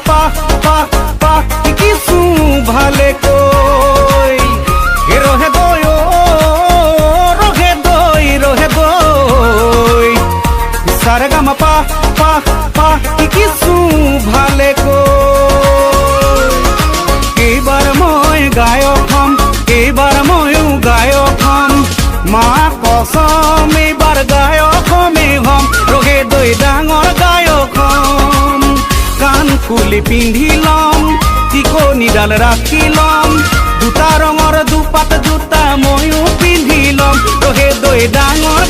পা পা পা কিছু ভালে কই রহে দই রহে দই সারে গামা পা পা পা কিছু ভালে কই এইবার মই গায়ক হম এইবার ময়ো গায়ক হম মা কসম এইবার গায়ক হম রহে দই ডাঙর গায়ক হম কান ফুলি পিন্ধিলম টিকনিডাল রাখিলম দুটা ৰঙৰ দুপাত জোতা ময়ো পিন্ধিলম ৰহে দৈ ডাঙৰ